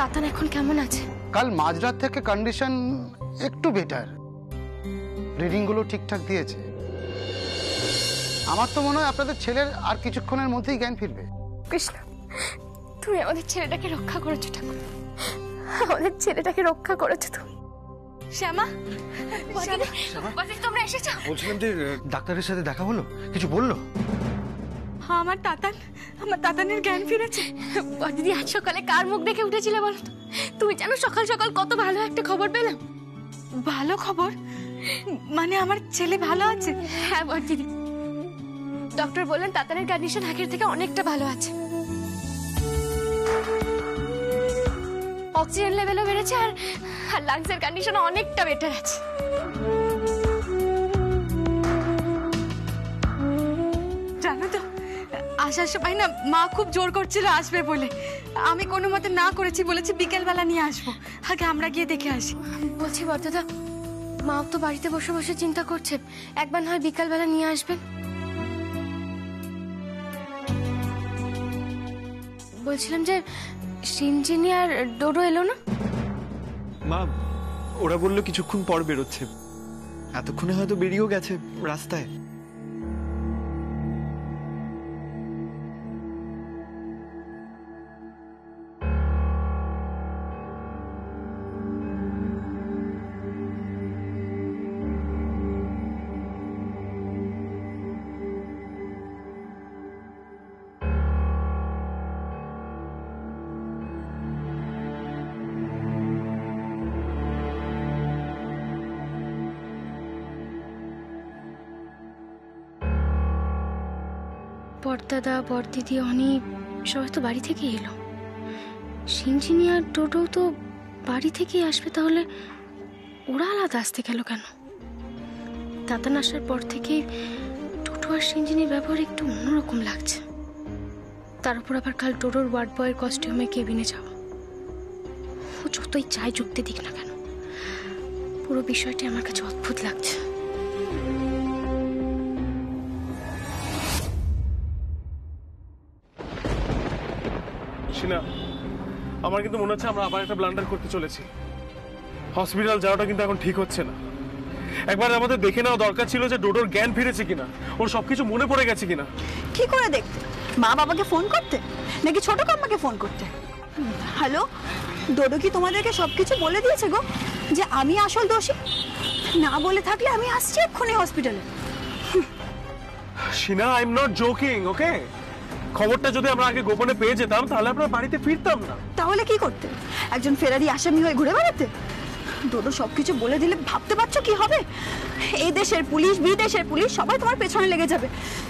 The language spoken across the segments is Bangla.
তাতান এখন কেমন আছে? কাল মাঝরাত থেকে কন্ডিশন একটু বেটার, রিডিং গুলো ঠিকঠাক দিয়েছে। আমার তো মনে হয় আপনাদের ছেলের আর কিছুক্ষণের মধ্যেই জ্ঞান ফিরবে। কৃষ্ণ, তুমি আমাদের ছেলেটাকে রক্ষা করেছো ঠাকুর, আমাদের ছেলেটাকে রক্ষা করেছো তুমি। শ্যামা, তোমরা এসেছো? বলছিলাম যে ডাক্তারের সাথে দেখা হলো, কিছু বললো? হ্যাঁ, আমার তাতানের জ্ঞান ফিরেছে। দিদি, আজ সকালে কার মুখ দেখে উঠেছিলে বলো তো? তুমি জানো সকাল সকাল কত ভালো একটা খবর পেলাম। ভালো খবর মানে আমার ছেলে ভালো আছে? হ্যাঁ দিদি, ডক্টর বললেন তাতানের কন্ডিশন আগের থেকে অনেকটা ভালো আছে। অক্সিজেন লেভেলও বেড়েছে আর লাংসের কন্ডিশন অনেকটা বেটার আছে। জানো তো, আসার সময় না মা খুব জোর করছিল আসবে বলে, আমি কোনো মতে না করেছি, বলেছি বিকেলবেলা নিয়ে আসবো, আগে আমরা গিয়ে দেখে আসি। বলছি বর্দাদা, মা তো বাড়িতে বসে বসে চিন্তা করছে, একবার নয় বিকালবেলা নিয়ে আসবেন। বলছিলাম যে সিনজিনি আর ডোডো এলো না? মা, ওরা বললো কিছুক্ষণ পর বেরোচ্ছে, এতক্ষণে হয়তো বেরিয়েও গেছে রাস্তায়। বড়দাদা, বড়দিদি, অনি সবাই তো বাড়ি থেকে এলো। সিনজিনি আর ডোডো তো বাড়ি থেকেই আসবে, তাহলে ওরা আলাদা আসতে গেল কেন? তাতান আসার পর থেকে ডোডো আর সিনজিনির ব্যবহার একটু অন্যরকম লাগছে। তার উপর আবার কাল ডোডোর ওয়ার্ড বয়ের কস্টিউমে কেবিনে যাওয়া। ও যতই চাই যুক্তি দিক না কেন, পুরো বিষয়টি আমার কাছে অদ্ভুত লাগছে। আমার কিন্তু মনে হচ্ছে আমরা আবার একটা ব্লান্ডার করতে চলেছি। হসপিটাল যাওয়াটা কিন্তু এখন ঠিক হচ্ছে না। একবার আমাদের দেখে নেওয়া দরকার ছিল যে ডোডোর জ্ঞান ফিরেছে কিনা, ওর সবকিছু মনে পড়ে গেছে কিনা। কি করে দেখতে? মা বাবাকে ফোন করতে নাকি ছোট কাম্মাকে ফোন করতে? হ্যালো, ডোডো কি তোমাদেরকে সবকিছু বলে দিয়েছে গো যে আমি আসল দোষী? না বলে থাকলে আমি আসছি এক্ষুনি হসপিটালে। Sheena, I am not joking, okay? খবরটা যদি আমরা আগে গোপনে পেয়ে যেতাম তাহলে আমরা বাড়িতে ফিরতাম না। তাহলে কি করতে? একজন ফেরারি আসামি হয়ে ঘুরে বেড়াতে? ডোডো সবকিছু বলে দিলে ভাবতে পারছো কি হবে? এই দেশের পুলিশ, বিদেশের পুলিশ সবাই তোমার পেছনে লেগে যাবে।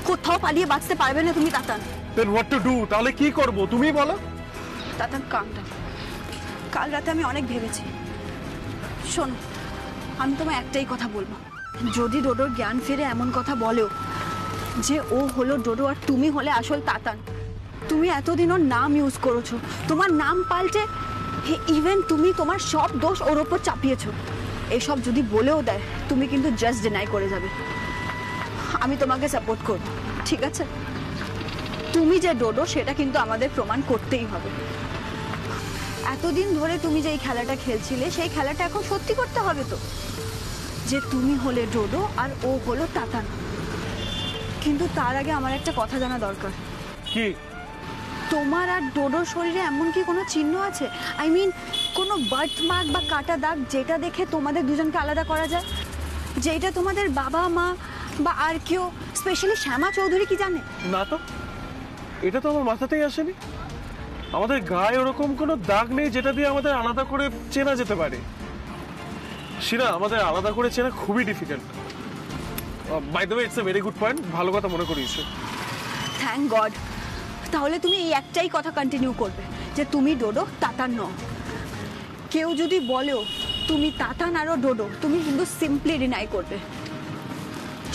কোথাও পালিয়ে বাঁচতে পারবে না তুমি তাতান। দেন হোয়াট টু ডু? তাহলে কি করব তুমি বলো। তাতান, কাম ডাউন। কাল রাতে আমি অনেক ভেবেছি। শোনো, আমি তোমায় একটাই কথা বলবো, যদি ডোডোর জ্ঞান ফিরে এমন কথা বলেও যে ও হলো ডোডো আর তুমি হলে আসল তাতান, তুমি এতদিন ওর নাম ইউজ করেছো, তোমার নাম পাল্টে ইভেন তুমি তোমার সব দোষ ওর ওপর চাপিয়েছো। এসব যদি বলেও দেয় তুমি কিন্তু জাস্ট ডিনাই করে যাবে। আমি তোমাকে সাপোর্ট করব, ঠিক আছে? তুমি যে ডোডো সেটা কিন্তু আমাদের প্রমাণ করতেই হবে। এতদিন ধরে তুমি যে এই খেলাটা খেলছিলে সেই খেলাটা এখন সত্যি করতে হবে তো, যে তুমি হলে ডোডো আর ও হলো তাতান। কিন্তু তার আগে আমার একটা কথা জানা দরকার। কি? তোমার আর ডোডোর শরীরে এমন কি কোনো চিহ্ন আছে? আই মিন কোনো বার্থ মার্ক বা কাটা দাগ যেটা দেখে তোমাদের দুজনকে আলাদা করা যায়? যেটা তোমাদের বাবা মা বা আর কেউ, স্পেশালি শ্যামা চৌধুরী কি জানে? না তো, এটা তো আমার মাথাতেই আসেনি। আমাদের গায়ে ওরকম কোনো দাগ নেই যেটা দিয়ে আমাদের আলাদা করে চেনা যেতে পারে। শিনা, আমাদের আলাদা করে চেনা খুবই difficult. By the way, it's a very good point, ভালো কথা মনে করিয়েছো। Thank god. তাহলে তুমি এই একটাই কথা কন্টিনিউ করবে যে তুমি ডোডো, তাতান নও। কেউ যদি বলেও তুমি তাতান আরও ডোডো, তুমি কিন্তু সিম্পলি ডিনাই করবে।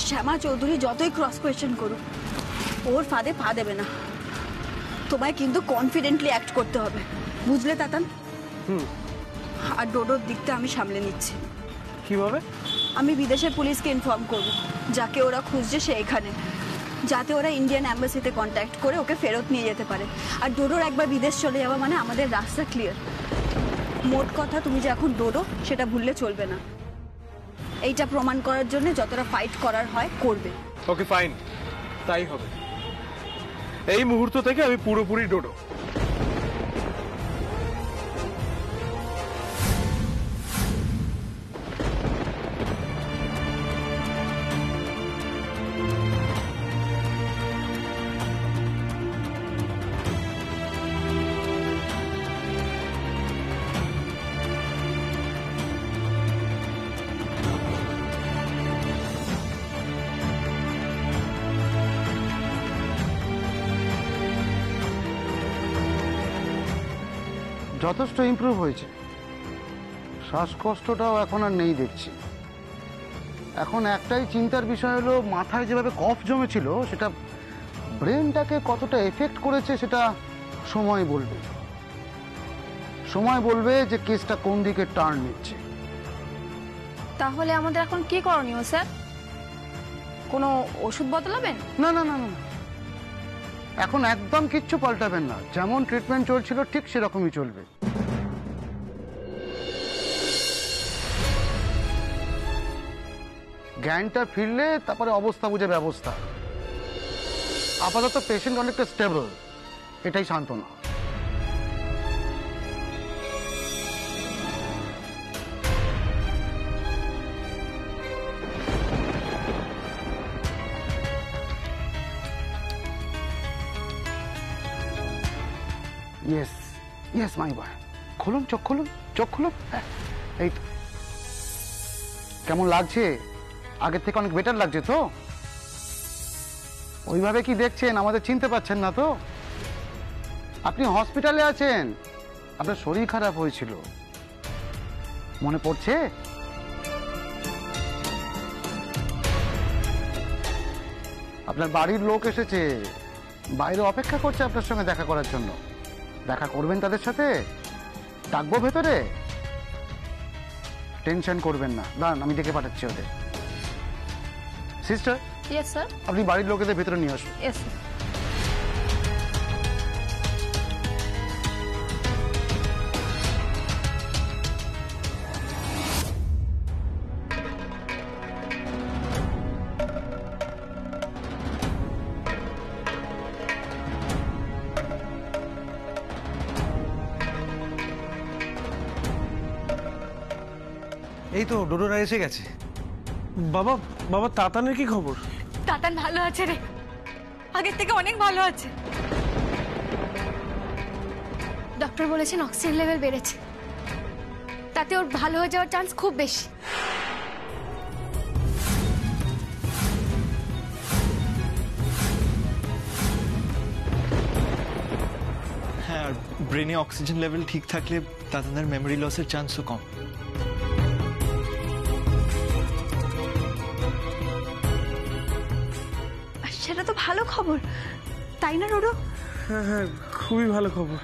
শ্যামা চৌধুরী যতই ক্রস কোয়েশ্চেন করুক, ওর ফাঁদে পা দেবে না। তোমায় কিন্তু কনফিডেন্টলি অ্যাক্ট করতে হবে, বুঝলে তাতান? আর ডোডোর দিকটা আমি সামলে নিচ্ছি। কিভাবে? আমি বিদেশের পুলিশকে ইনফর্ম করব, যাকে ওরা খুঁজছে সে এখানে, যাতে ওরা ইন্ডিয়ান অ্যাম্বাসিতে কন্ট্যাক্ট করে ওকে ফেরত নিয়ে যেতে পারে। আর ডোডোর একবার বিদেশ চলে যাওয়া মানে আমাদের রাস্তা ক্লিয়ার। মোট কথা তুমি যে এখন ডোডো সেটা ভুললে চলবে না। এইটা প্রমাণ করার জন্য যতটা ফাইট করার হয় করবে। ওকে ফাইন, তাই হবে। এই মুহূর্ত থেকে আমি পুরোপুরি ডোডো। যথেষ্ট ইমপ্রুভ হয়েছে। শ্বাসকষ্টটাও এখন আর নেই দেখছি। এখন একটাই চিন্তার বিষয় হলো, মাথায় যেভাবে কফ জমেছিল সেটা ব্রেনটাকে কতটা এফেক্ট করেছে সেটা সময় বলবে। সময় বলবে যে কেসটা কোন দিকে টার্ন নিচ্ছে। তাহলে আমাদের এখন কি করণীয় স্যার? কোনো ওষুধ বদলাবেন? না না না না, এখন একদম কিচ্ছু পাল্টাবেন না। যেমন ট্রিটমেন্ট চলছিল ঠিক সেরকমই চলবে। জ্ঞানটা ফিরলে তারপরে অবস্থা বুঝে ব্যবস্থা। আপাতত পেশেন্ট অনেকটা স্টেবল, এটাই সান্ত্বনা। ইয়েস ইয়েস মাই বয়, খুলুন চোখ, খুলুন চোখ, খুলুন। হ্যাঁ, এই তো। কেমন লাগছে? আগের থেকে অনেক বেটার লাগছে তো? ওইভাবে কি দেখছেন? আমাদের চিনতে পারছেন না তো? আপনি হসপিটালে আছেন, আপনার শরীর খারাপ হয়েছিল, মনে পড়ছে? আপনার বাড়ির লোক এসেছে, বাইরে অপেক্ষা করছে আপনার সঙ্গে দেখা করার জন্য। দেখা করবেন তাদের সাথে? ডাকবো ভেতরে? টেনশন করবেন না, দাঁড়ান আমি ডেকে পাঠাচ্ছি ওদের। Sister, yes sir. আপনি বাড়ির লোকেদের ভেতরে নিয়ে আসুন। Yes sir. এই তো ডোডোরা এসে গেছে। বাবা, বাবা তাতানের কি খবর? তাতান ভালো আছে রে, আগের থেকে অনেক ভালো আছে। ডক্টর বলেছেন অক্সিজেন লেভেল বেড়েছে, তাতে ওর ভালো হয়ে যাওয়ার চান্স খুব বেশি। হ্যাঁ, আর ব্রেনে অক্সিজেন লেভেল ঠিক থাকলে তাদের মেমোরি লসের চান্সও কম। সেটা তো ভালো খবর, তাই না ডোডো? হ্যাঁ হ্যাঁ, খুবই ভালো খবর।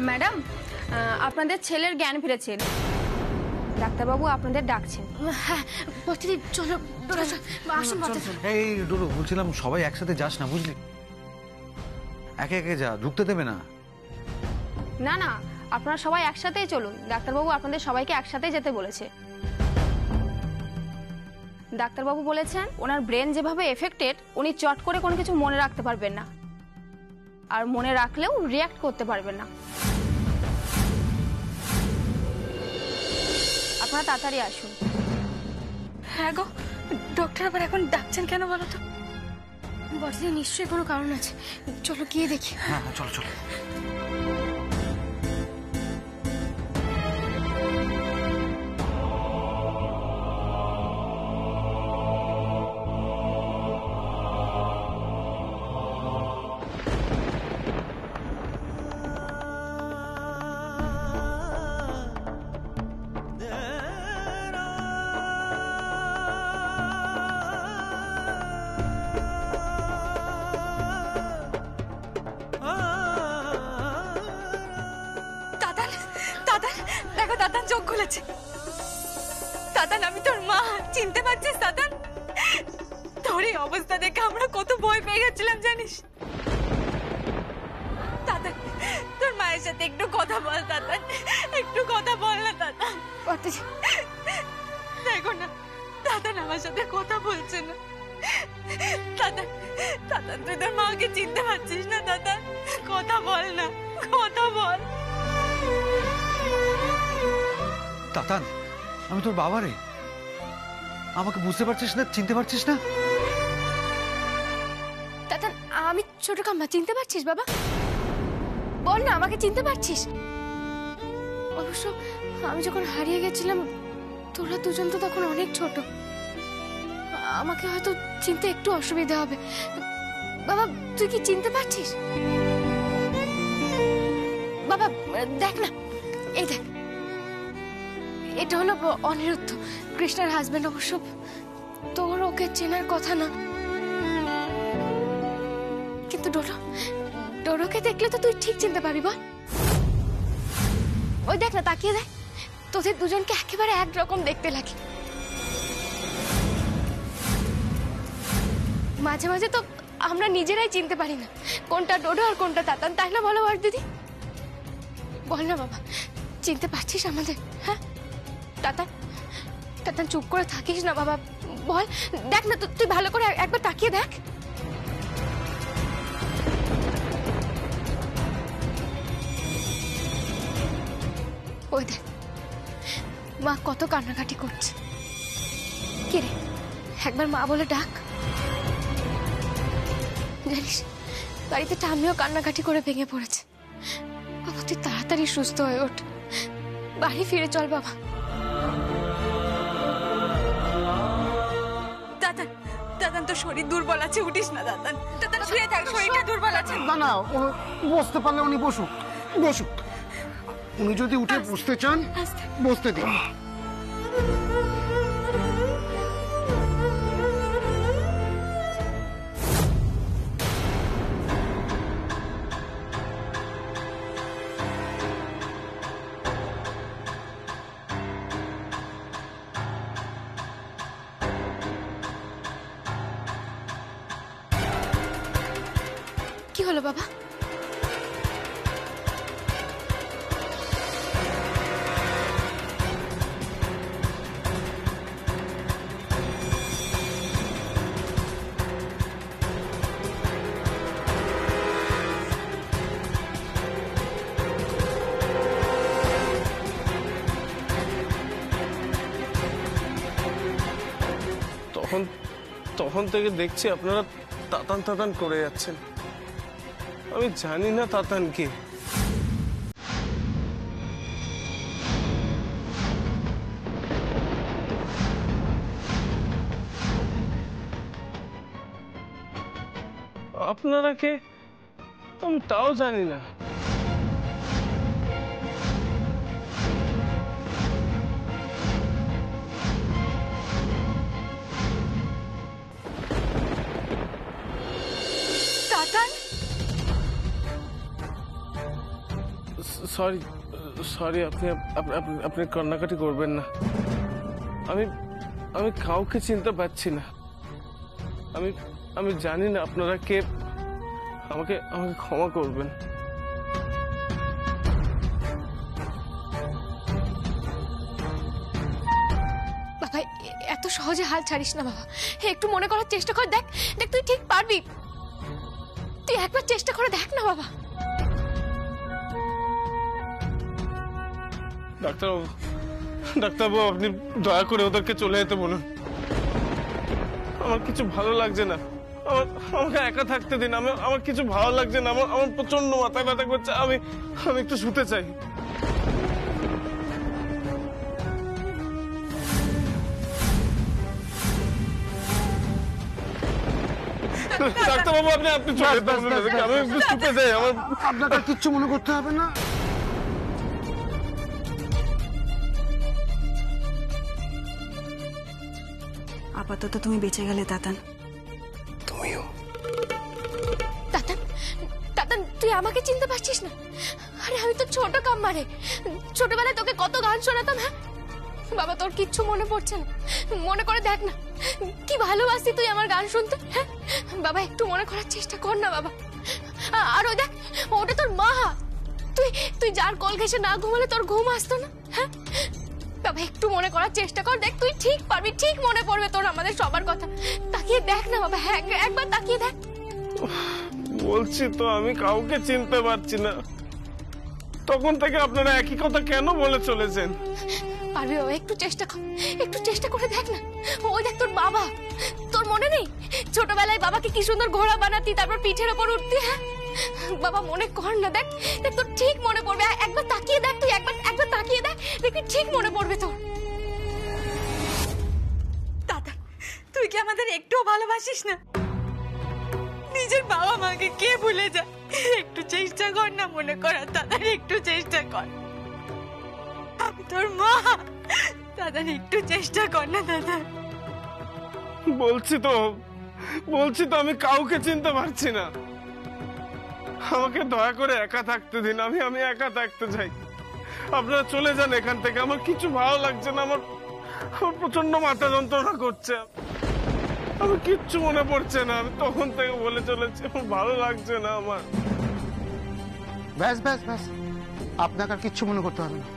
ম্যাডাম, আপনাদের ছেলের জ্ঞান ফিরেছে, ডাক্তারবাবু আপনাদের ডাকছেন। হ্যাঁ বর্তিদি, চলো আসুন। এই ডোডো, বলছিলাম সবাই একসাথে যাস না, বুঝলি? একে একে যা, ঢুকতে দেবে না। না না, আপনারা সবাই একসাথেই চলুন, ডাক্তারবাবু আপনাদের সবাইকে একসাথেই যেতে বলেছে। ডাক্তারবাবু বলেছেন ওনার ব্রেন যেভাবে এফেক্টেড, উনি চট করে কোনো কিছু মনে রাখতে পারবেন না, আর মনে রাখলেও রিঅ্যাক্ট করতে পারবেন না। আপনারা তাড়াতাড়ি আসুন। হ্যাঁ গো, ডক্টর আবার এখন ডাকছেন কেন বলো তো? বর্তিদি, নিশ্চয়ই কোনো কারণ আছে, চলো গিয়ে দেখি। হ্যাঁ চলো চলো। দাদান চোখ খুলেছে। দাদান, আমি তোর মা, চিনতে পারছিস দাদান? তোর এই অবস্থা দেখে আমরা কত ভয় পেয়ে গেছিলাম জানিস? দাদান, তোর মায়ের মায়ের সাথে একটু কথা বল তাতান, একটু কথা বল না তাতান। দেখো না তাতান আমার সাথে কথা বলছে না। তাতান, তাতান তুই তোর মাকে চিনতে পারছিস না তাতান? কথা বল না, কথা বল। তাতান, আমি তোর বাবা রে, আমাকে বুঝতে পারছিস না, চিনতে পারছিস না? তাতান, আমি ছোট কাম্মা, চিনতে পারছিস বাবা? বল না, আমাকে চিনতে পারছিস? অবশ্য আমি যখন হারিয়ে গেছিলাম তোরা দুজন তো তখন অনেক ছোট, আমাকে হয়তো চিনতে একটু অসুবিধা হবে। বাবা তুই কি চিনতে পারছিস? বাবা দেখ না, এই দেখ, এটা হলো অনিরুদ্ধ, কৃষ্ণার হাজবেন্ড। অবশ্য তোর ওকে চেনার কথা না, কিন্তু ডোডোকে দেখলে তো তুই ঠিক চিনতে পারবি। বল, ওই দেখ না, তাকিয়ে দেখ, তোদের দুজনকে একেবারে একরকম দেখতে লাগে। মাঝে মাঝে তো আমরা নিজেরাই চিনতে পারি না কোনটা ডোডো আর কোনটা তাতান, তাই না বলো বড় দিদি? বল না বাবা, চিনতে পারছিস আমাদের? হ্যাঁ তাতান, তাতান চুপ করে থাকিস না বাবা, বল। দেখ না, তুই ভালো করে একবার তাকিয়ে দেখ। ওই দেখ, মা কত কান্নাকাটি করছে। কে রে, একবার মা বলে ডাক। জানিস, বাড়িতে আমিও কান্নাকাটি করে ভেঙে পড়েছে। বাবা তুই তাড়াতাড়ি সুস্থ হয়ে ওঠ, বাড়ি ফিরে চল বাবা। তাতান, তাতান তোর শরীর দুর্বল আছে, উঠিস না তাতান। তাতান শুয়ে থাক, শরীরটা দুর্বল আছে। না না, বসতে পারলে উনি বসুক, বসুক। উনি যদি উঠে বসতে চান বসতে দিন। কি হলো বাবা? তখন থেকে দেখছি আপনারা তাতান তাতান করে যাচ্ছেন। আমি জানি না তাতান কে। আপনারা কে আমি তাও জানি না। সরি সরি, আপনি কান্নাকাটি করবেন না। আমি কাউকে চিনতে পারছি না। আমি জানি না আপনারা কে, আমাকে ক্ষমা করবেন। বাবা এত সহজে হাল ছাড়িস না বাবা, একটু মনে করার চেষ্টা কর। দেখ দেখ, তুই ঠিক পারবি, তুই একবার চেষ্টা করে দেখ না বাবা। ডাক্তারবাবু আপনি দয়া করে ওদেরকে চলে যেতে বলুন। আমার কিছু ভালো লাগছে না, আমাকে একা থাকতে দিন। আমার কিছু ভালো লাগছে না, আমার প্রচন্ড মাথা ব্যথা করছে। আমি একটু শুতে চাই। ডাক্তারবাবু আপনি চলে যেতে বলুন, আমি একটু শুতে চাই। আপনাকে কিচ্ছু মনে করতে হবে না। আপাতত তুমি বেঁচে গেলে তাতান। তুমিও। তাতান, তাতান তুই আমাকে চিনতে পারছিস না? আরে আমি তো ছোট কাম্মা রে, ছোটবেলায় তোকে কত গান শোনাতাম। হ্যাঁ বাবা, তোর কিচ্ছু মনে পড়ছে না? মনে করে দেখ না, কি ভালোবাসি তুই আমার গান শুনতে। হ্যাঁ বাবা, একটু মনে করার চেষ্টা কর না বাবা। আর ওই দেখ, ওটা তোর মা। তুই যার কল ঘেঁষে না ঘুমালে তোর ঘুম আসতো না? হ্যাঁ বাবা, একটু মনে করার চেষ্টা কর, দেখ তুই ঠিক পারবি, ঠিক মনে পড়বে তোর আমাদের সবার কথা। তাকিয়ে দেখ না বাবা, হ্যাঁ একবার তাকিয়ে দেখ। বলছি তো আমি কাউকে চিনতে পারছি না। তখন থেকে আপনারা একই কথা কেন বলে চলেছেন? পারবি বাবা, একটু চেষ্টা কর, একটু চেষ্টা করে দেখ না। ওই দেখ তোর বাবা, তোর মনে নেই ছোটবেলায় বাবাকে কি সুন্দর ঘোড়া বানাতি, তারপর পিঠের ওপর উঠতি? হ্যাঁ বাবা মনে কর না, দেখ দেখ তোর ঠিক মনে পড়বে। একবার তাকিয়ে দেখ তুই, একবার তাকিয়ে দেখ, দেখবি ঠিক মনে পড়বে তোর। দাদা, তুই কি আমাদের একটুও ভালোবাসিস না? নিজের বাবা মাকে কে ভুলে যায়? একটু চেষ্টা কর না মনে করার দাদার, একটু চেষ্টা কর। আমি তোর মা, দাদার একটু চেষ্টা কর না দাদা। বলছি তো আমি কাউকে চিনতে পারছি না। আমাকে দয়া করে একা থাকতে দিন, আমি একা থাকতে চাই। আপনারা চলে যান এখান থেকে, আমার কিছু ভালো লাগছে না। আমার প্রচন্ড মাথা যন্ত্রণা করছে, আমার কিচ্ছু মনে পড়ছে না। আমি তখন থেকে বলে চলেছি আমার ভালো লাগছে না আমার। ব্যাস ব্যাস ব্যাস, আপনাকে আর কিচ্ছু মনে করতে হবে না।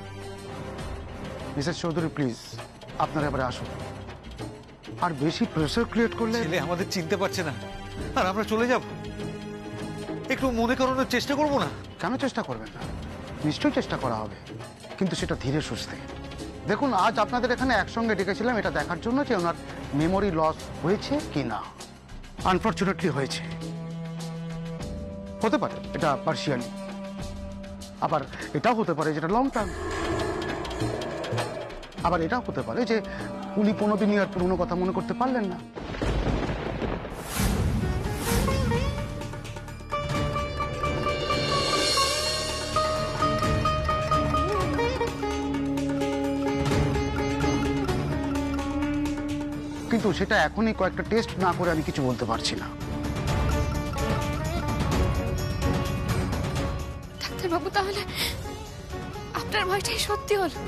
মিসেস চৌধুরী প্লিজ, আপনারা এবারে আসুন। আর বেশি প্রেসার ক্রিয়েট করলে ছেলে আমাদের চিনতে পারছে না, আর আমরা চলে যাব। একটু মনে করানোর চেষ্টা করবো না? কেন চেষ্টা করবেন না? নিশ্চয়ই চেষ্টা করা হবে, কিন্তু সেটা ধীরে সুস্থে। দেখুন, আজ আপনাদের এখানে একসঙ্গে ডেকেছিলাম এটা দেখার জন্য যে ওনার মেমোরি লস হয়েছে কি না। আনফর্চুনেটলি হয়েছে, হতে পারে এটা পার্শিয়ালি, আবার এটাও হতে পারে যেটা লং টার্ম, আবার এটাও হতে পারে যে উনি কোনোদিনই আর পুরনো কথা মনে করতে পারলেন না। কিন্তু সেটা এখনই কয়েকটা টেস্ট না করে আমি কিছু বলতে পারছি না। ডাক্তারবাবু, তাহলে আপনার ভয়টাই সত্যি হলো?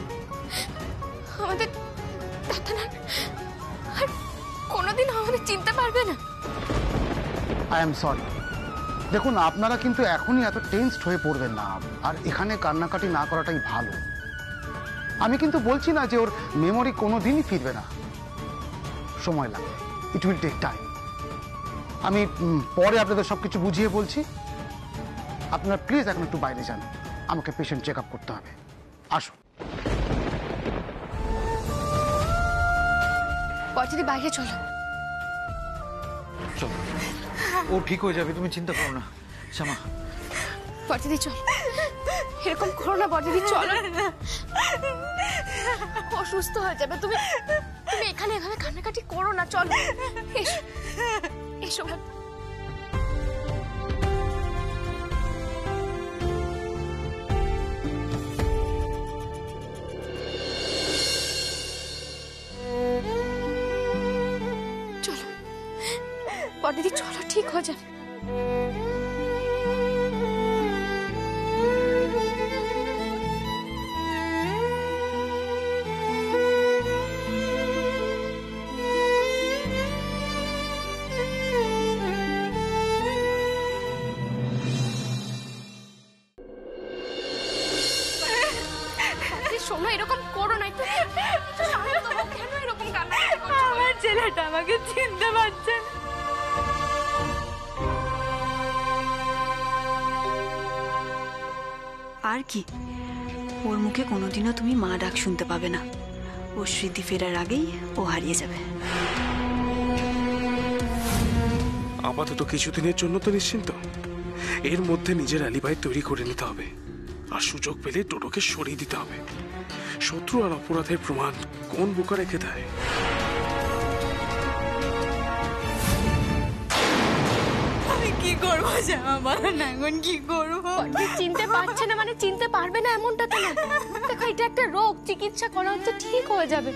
আমাদের দাদা আর কোনোদিন আমাদের চিনতে পারবে না? I am sorry. দেখুন, আপনারা কিন্তু এখনই এত টেনসড হয়ে পড়বেন না, আর এখানে কান্নাকাটি না করাটাই ভালো। আমি কিন্তু বলছি না যে ওর মেমোরি কোনোদিনই ফিরবে না, সময় লাগবে, ইট উইল টেক টাইম। আমি পরে আপনাদের সবকিছু বুঝিয়ে বলছি। আপনারা প্লিজ এখন একটু বাইরে যান, আমাকে পেশেন্ট চেক আপ করতে হবে। আসুন। বর্দিদি বাইরে চলো। চলো, ও ঠিক হয়ে যাবে, তুমি চিন্তা করো না। শ্যামা, বর্দিদি চল, এরকম করো না বর্দিদি, চলো। অসুস্থ হয়ে যাবে, তুমি এখানে এভাবে কান্নাকাটি করো না, চলো এসো এসো। চলো বর্দিদি, চলো, ঠিক হয়ে যাবে। শোনো, এরকম করো না, একটু শান্ত হও। কেন এরকম কান্নাকাটি করছো? আমার ছেলেটা আমাকে চিনতে পারছে না। আর কি, ওর মুখে কোনোদিনও তুমি মা ডাক শুনতে পাবে না। ওর স্মৃতি ফেরার আগেই ও হারিয়ে যাবে। আপাতত কিছুদিনের জন্য তো নিশ্চিন্ত। এর মধ্যে নিজের অ্যালিবাই তৈরি করে নিতে হবে, আর সুযোগ পেলে টোটোকে সরিয়ে দিতে হবে। শত্রু আর অপরাধের প্রমাণ কোন বুকা রেখে দেয়? আমি কি করবো জামা বলো না, এখন কি করবো? চিনতে পারছে না মানে চিনতে পারবে না এমনটা তো না। দেখো, এটা একটা রোগ, চিকিৎসা করা হচ্ছে, ঠিক হয়ে যাবে।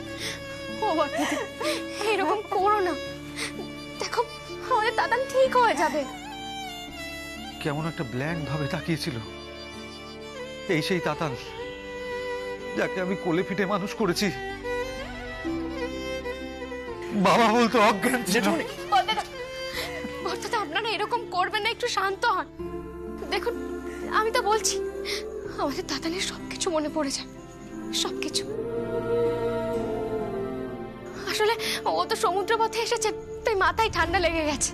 ও বর্দিদি, এরকম করো না। দেখো, আমাদের দাদান ঠিক হয়ে যাবে। কেমন একটা ব্ল্যাঙ্ক ভাবে তাকিয়েছিল। এই সেই তাতান যাকে আমি কোলে পিঠে মানুষ করেছি। বাবা বলতো অজ্ঞান ছিল। বর্দাদা, আপনারা এরকম করবেন না, একটু শান্ত হন। দেখুন, আমি তো বলছি আমাদের তাতানের সবকিছু মনে পড়ে যায়, সবকিছু। আসলে ও তো সমুদ্র পথে এসেছে, তাই মাথায় ঠান্ডা লেগে গেছে।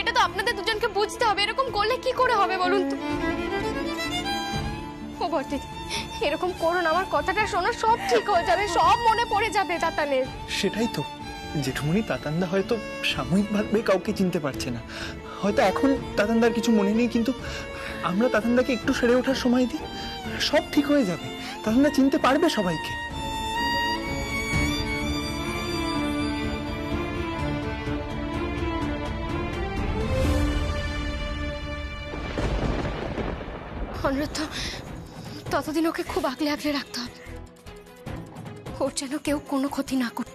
এটা তো আপনাদের দুজনকে বুঝতে হবে। এরকম করলে কি করে হবে বলুন তো? ও বর্দিদি, এরকম করুন, আমার কথাটা শোনো, সব ঠিক হয়ে যাবে, সব মনে পড়ে যাবে তাতানের। সেটাই তো, জেঠুমনি তাতানদা হয়তো সাময়িকভাবে কাউকে চিনতে পারছে না, হয়তো এখন তাতানদার কিছু মনে নেই, কিন্তু আমরা তাতানদাকে একটু সেরে ওঠার সময় দিই, সব ঠিক হয়ে যাবে। তাতানদা চিনতে পারবে সবাইকে। অনুরোধ, ততদিন ওকে খুব আগলে আগলে রাখতে হবে, ওর যেন কেউ কোনো ক্ষতি না করতে